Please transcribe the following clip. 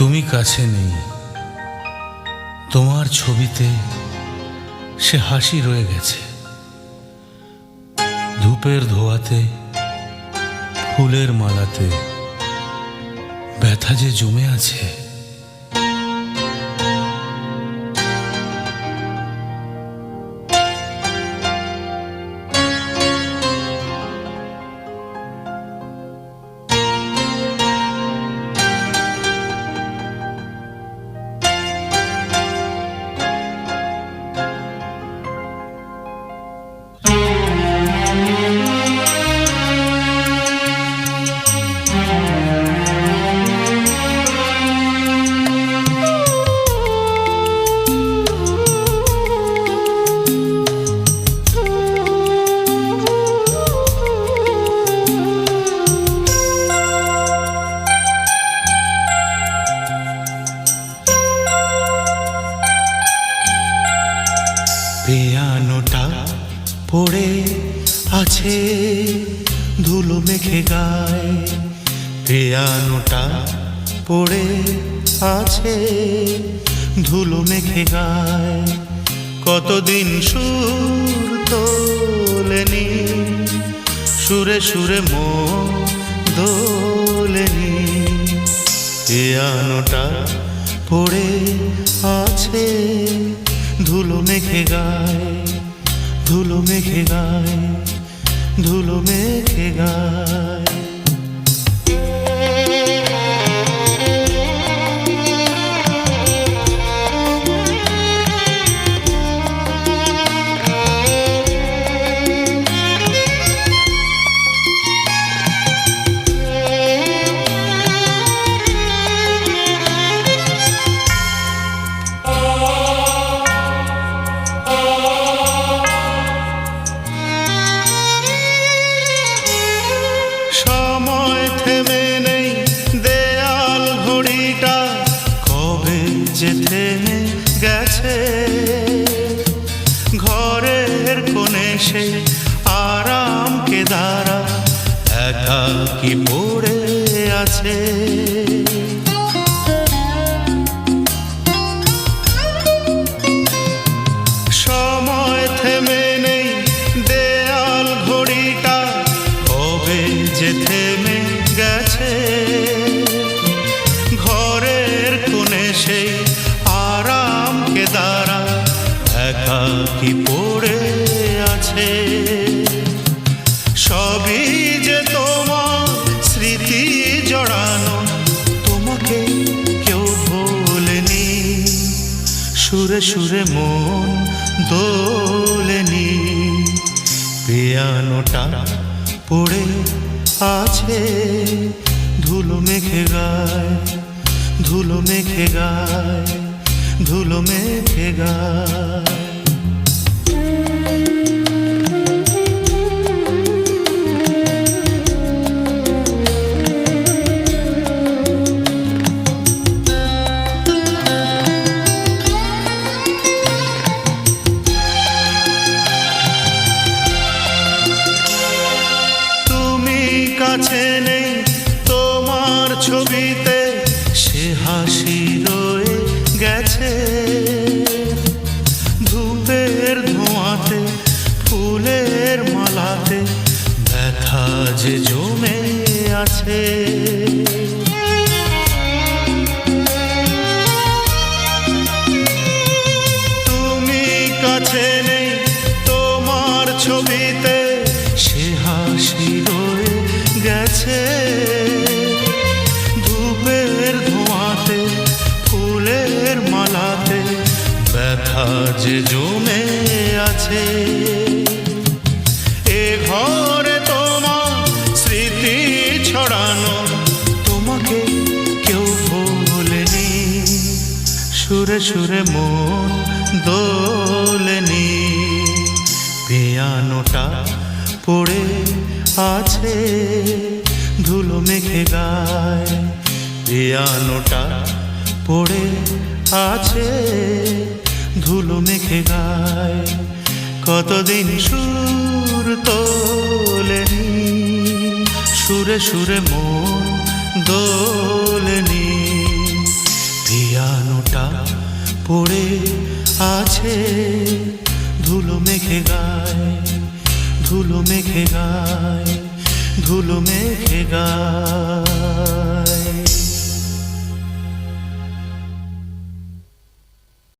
তুমি কাছে নেই, তোমার ছবিতে সে হাসি রয়ে গেছে। ধূপের ধোয়াতে, ফুলের মালাতে ব্যথা যে জমে আছে। পিয়ানোটা পড়ে আছে ধুলো মেখে গায়ে, পিয়ানোটা পড়ে আছে ধুলো মেখে গায়ে। কতদিন সুর তোলেনি, সুরে সুরে মন দোলেনি। পিয়ানোটা পড়ে আছে ধুলো মেখে গায়ে, ধুলো মেখে গায়ে, ধুলো মেখে গায়ে। সময় থেমে নেই, দেয়াল ঘড়িটা কবে যে থেমে গেছে। ঘরের কোণে সে আরাম কেদারা একাকী পড়ে আছে। সময় থেমে নেই, দেয়াল ঘড়িটা কবে যে থেমে গেছে। ঘরের কোণে সে আরাম কেদারা একাকী পড়ে আছে। সবই যে তোমার স্মৃতি জড়ানো, তোমাকে কেউ ভোলেনি। সুরে সুরে মন দোলেনি। পিয়ানোটা পড়ে আছে ধুলো মেখে গায়ে, ধুলো মেখে গায়ে, ধুলো মেখে গায়ে। কাছে নেই, তোমার ছবিতে সে হাসি রয়ে গেছে। ধূপের ধোঁয়াতে, ফুলের মালাতে ব্যথা যে জমে আছে। তুমি কাছে নেই, তোমার ছবিতে সে হাসি রয়ে গেছে। ধূপের ধোঁয়াতে, ফুলের মালাতে ব্যথা যে জমে আছে। এ ঘরে তোমার স্মৃতি ছড়ানো, তোমাকে কেউ ভোলেনি। সুরে সুরে মন দোলেনি। পিয়ানোটা পড়ে আছে ধুলো মেখে গায়ে, পিয়ানোটা পড়ে আছে ধুলো মেখে গায়ে। কতদিন সুর তোলেনি, সুরে সুরে মন দোলেনি। পড়ে আছে ধুলো মেখে গায়, ধুলো মেখে গায়, ধুলো মেখে গায়।